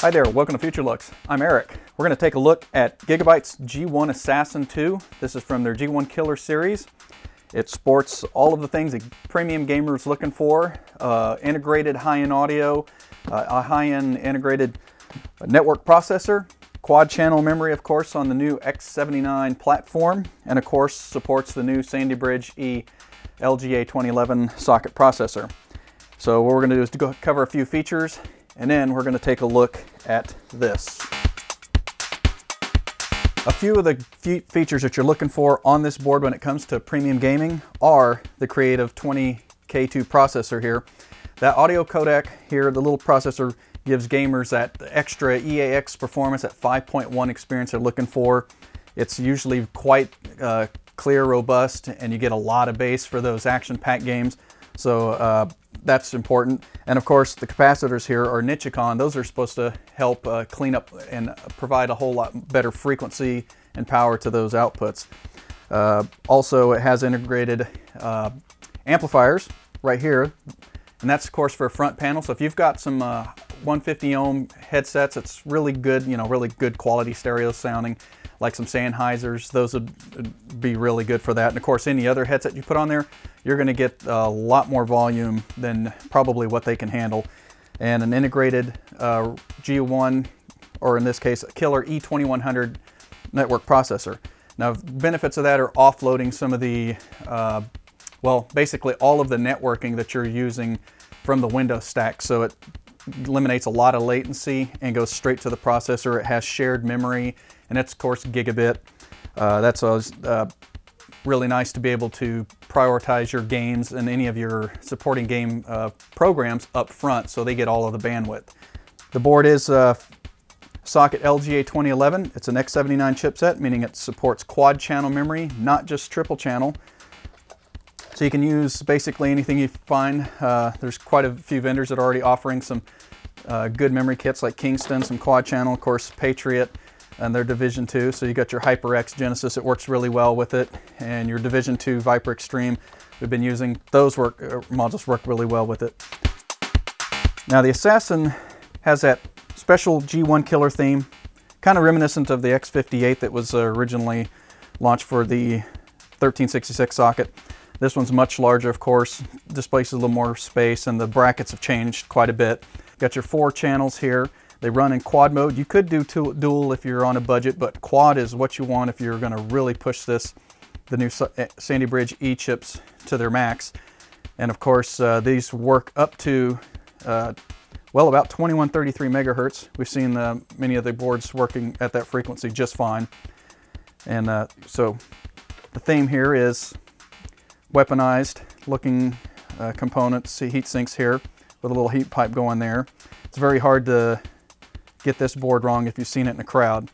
Hi there, welcome to Futurelooks. I'm Eric. We're going to take a look at GIGABYTE's G1 Assassin 2. This is from their G1.Killer series. It sports all of the things a premium gamer is looking for. Integrated high-end audio, a high-end integrated network processor, quad channel memory of course on the new X79 platform, and of course supports the new Sandy Bridge E LGA 2011 socket processor. So what we're going to do is to cover a few features, and then we're going to take a look at this. A few of the features that you're looking for on this board when it comes to premium gaming are the Creative 20K2 processor here. That audio codec here, the little processor, gives gamers that extra EAX performance, that 5.1 experience they're looking for. It's usually quite clear, robust, and you get a lot of bass for those action-packed games. So that's important. And of course the capacitors here are Nichicon. Those are supposed to help clean up and provide a whole lot better frequency and power to those outputs. Also it has integrated amplifiers right here, and that's of course for a front panel. So if you've got some 150 ohm headsets, it's really good, really good quality stereo sounding, like some Sennheisers, those would be really good for that. And of course any other headset you put on there, you're going to get a lot more volume than probably what they can handle. And an integrated G1, or in this case a Killer E2100 network processor. Now benefits of that are offloading some of the, well, basically all of the networking that you're using from the Windows stack. So it eliminates a lot of latency and goes straight to the processor. It has shared memory, and it's of course gigabit. That's always really nice to be able to prioritize your games and any of your supporting game programs up front, so they get all of the bandwidth. The board is socket LGA 2011. It's an X79 chipset, meaning it supports quad channel memory, not just triple channel. So you can use basically anything you find. There's quite a few vendors that are already offering some good memory kits, like Kingston, some quad channel, of course Patriot, and their Division 2. So you got your HyperX Genesis, it works really well with it, and your Division 2 Viper Extreme, we've been using those modules work really well with it. Now the Assassin has that special G1.Killer theme, kind of reminiscent of the X58 that was originally launched for the 1366 socket. This one's much larger, of course, displaces a little more space, and the brackets have changed quite a bit. Got your 4 channels here. They run in quad mode. You could do dual if you're on a budget, but quad is what you want if you're going to really push the new Sandy Bridge E chips to their max. And of course, these work up to, well, about 2133 megahertz. We've seen many of the boards working at that frequency just fine. And so the theme here is weaponized looking components. See heat sinks here with a little heat pipe going there. It's very hard to get this board wrong if you've seen it in a crowd.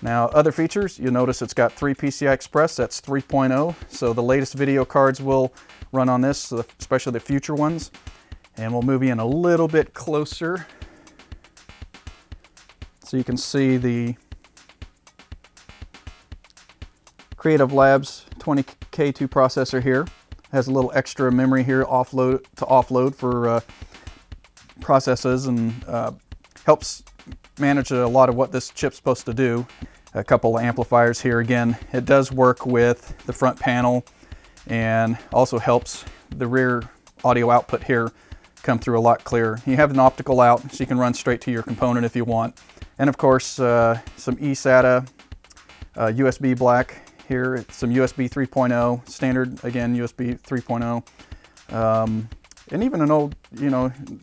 Now other features, you'll notice it's got 3 PCI Express, that's 3.0, so the latest video cards will run on this, especially the future ones. And we'll move you in a little bit closer so you can see the Creative Labs 20K2 processor here. Has a little extra memory here to offload for processes, and helps manage a lot of what this chip's supposed to do. A couple of amplifiers here. Again, it does work with the front panel, and also helps the rear audio output here come through a lot clearer. You have an optical out, so you can run straight to your component if you want. And of course, some eSATA, USB black here, some USB 3.0, standard, again, USB 3.0. And even an old,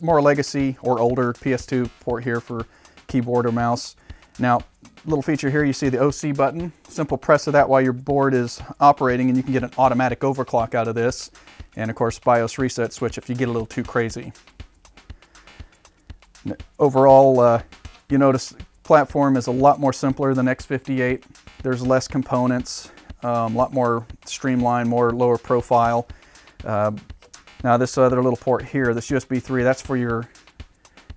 more legacy or older PS2 port here for keyboard or mouse. Now, little feature here, you see the OC button. Simple press of that while your board is operating, and you can get an automatic overclock out of this. And of course, BIOS reset switch if you get a little too crazy. Overall, you notice the platform is a lot more simpler than X58. There's less components, a lot more streamlined, more lower profile. Now this other little port here, this USB 3, that's for your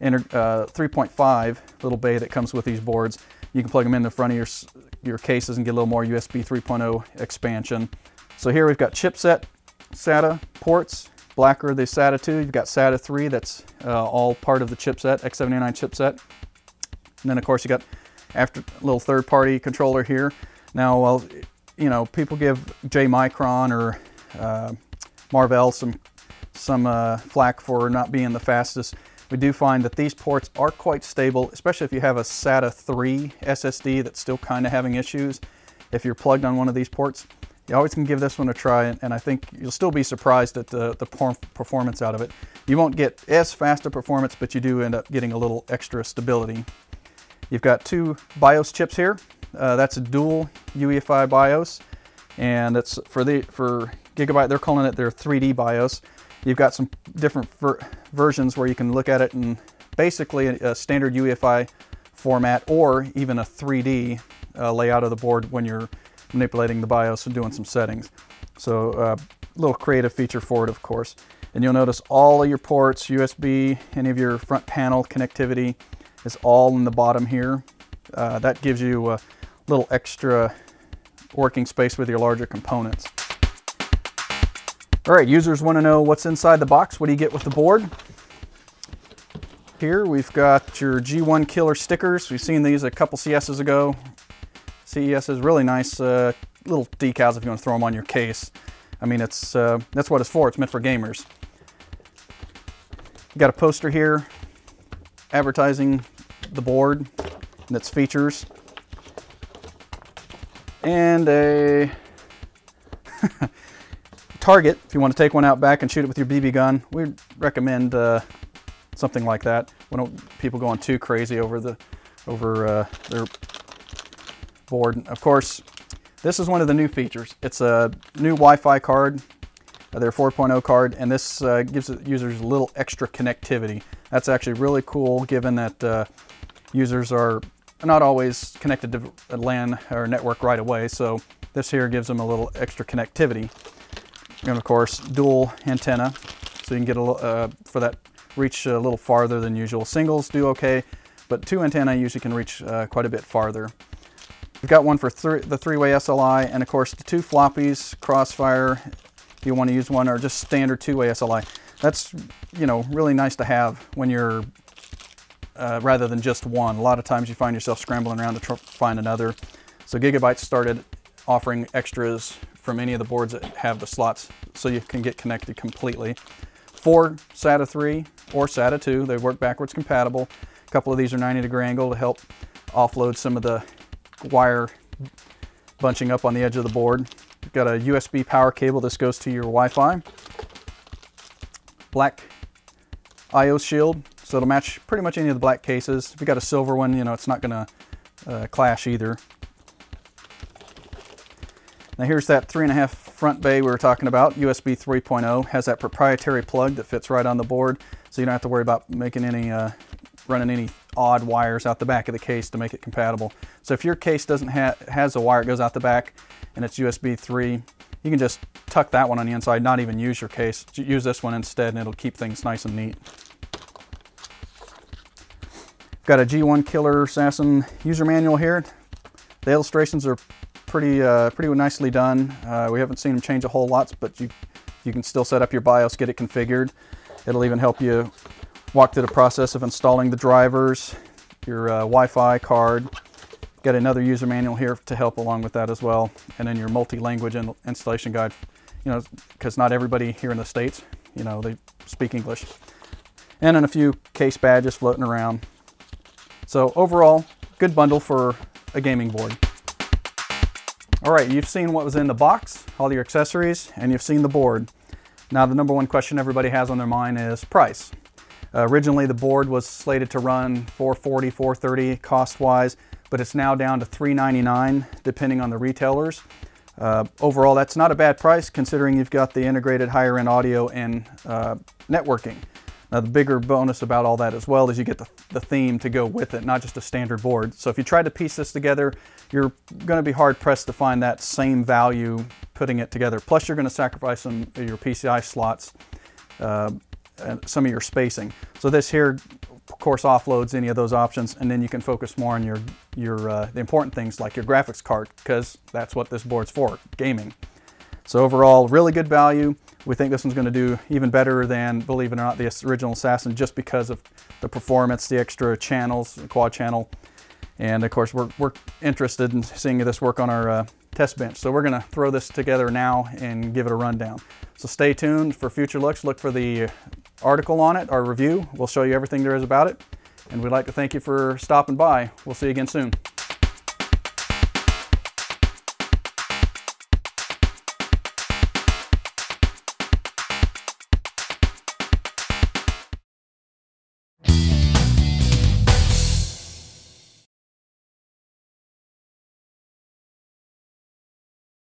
3.5 little bay that comes with these boards. You can plug them in the front of your cases and get a little more USB 3.0 expansion. So here we've got chipset, SATA ports, blacker the SATA 2. You've got SATA 3, that's all part of the chipset, X79 chipset. And then of course you got after a little third-party controller here. Now, well, you know, people give J Micron or Marvell some flack for not being the fastest. We do find that these ports are quite stable, especially if you have a SATA 3 SSD that's still kind of having issues. If you're plugged on one of these ports, you always can give this one a try, and I think you'll still be surprised at the performance out of it. You won't get as fast a performance, but you do end up getting a little extra stability. You've got two BIOS chips here. That's a dual UEFI BIOS, and it's for Gigabyte, they're calling it their 3D BIOS. You've got some different versions where you can look at it in basically a standard UEFI format or even a 3D layout of the board when you're manipulating the BIOS and doing some settings. So a little creative feature for it, of course. And you'll notice all of your ports, USB, any of your front panel connectivity is all in the bottom here. That gives you a little extra working space with your larger components. All right, users want to know what's inside the box. What do you get with the board? Here we've got your G1.Killer stickers. We've seen these a couple CSs ago. CES is really nice little decals if you want to throw them on your case. I mean, that's what it's for. It's meant for gamers. You got a poster here advertising the board and its features, and a target if you want to take one out back and shoot it with your BB gun. We recommend something like that. We don't want people going too crazy over their board. Of course, this is one of the new features. It's a new Wi-Fi card, their 4.0 card, and this gives users a little extra connectivity. That's actually really cool, given that users are not always connected to a LAN or network right away, so this here gives them a little extra connectivity. And of course, dual antenna, so you can get for that reach a little farther than usual. Singles do okay, but two antennae usually can reach quite a bit farther. We've got one for the three-way SLI, and of course the two floppies, Crossfire, if you want to use one, or just standard two-way SLI. That's, you know, really nice to have when you're rather than just one. A lot of times you find yourself scrambling around to find another. So Gigabyte started offering extras from any of the boards that have the slots, so you can get connected completely. For SATA 3 or SATA 2, they work backwards compatible. A couple of these are 90-degree angle to help offload some of the wire bunching up on the edge of the board. You've got a USB power cable. This goes to your Wi-Fi. Black I/O shield, so it'll match pretty much any of the black cases. If you got a silver one, you know, it's not going to clash either. Now here's that 3.5 front bay we were talking about. USB 3.0 has that proprietary plug that fits right on the board, so you don't have to worry about making any running any odd wires out the back of the case to make it compatible. So if your case doesn't has a wire that goes out the back and it's USB 3, you can just tuck that one on the inside, not even use your case. Use this one instead, and it'll keep things nice and neat. Got a G1.Killer Assassin user manual here. The illustrations are pretty nicely done. We haven't seen them change a whole lot, but you can still set up your BIOS, get it configured. It'll even help you walk through the process of installing the drivers, your Wi-Fi card. Got another user manual here to help along with that as well, and then your multi-language installation guide. You know, because not everybody here in the States, you know, they speak English. And then a few case badges floating around. So overall, good bundle for a gaming board. All right, you've seen what was in the box, all your accessories, and you've seen the board. Now the number one question everybody has on their mind is price. Originally the board was slated to run $440, $430 cost-wise, but it's now down to $399 depending on the retailers. Overall, that's not a bad price considering you've got the integrated higher-end audio and networking. Now the bigger bonus about all that as well is you get the theme to go with it, not just a standard board. So if you try to piece this together, you're going to be hard-pressed to find that same value putting it together. Plus you're going to sacrifice some of your PCI slots and some of your spacing. So this here, of course, offloads any of those options, and then you can focus more on the important things like your graphics card, because that's what this board's for, gaming. So overall, really good value. We think this one's going to do even better than, believe it or not, the original Assassin, just because of the performance, the extra channels, the quad channel. And of course, we're interested in seeing this work on our test bench. So we're going to throw this together now and give it a rundown. So stay tuned for future looks. Look for the article on it, our review. We'll show you everything there is about it. And we'd like to thank you for stopping by. We'll see you again soon.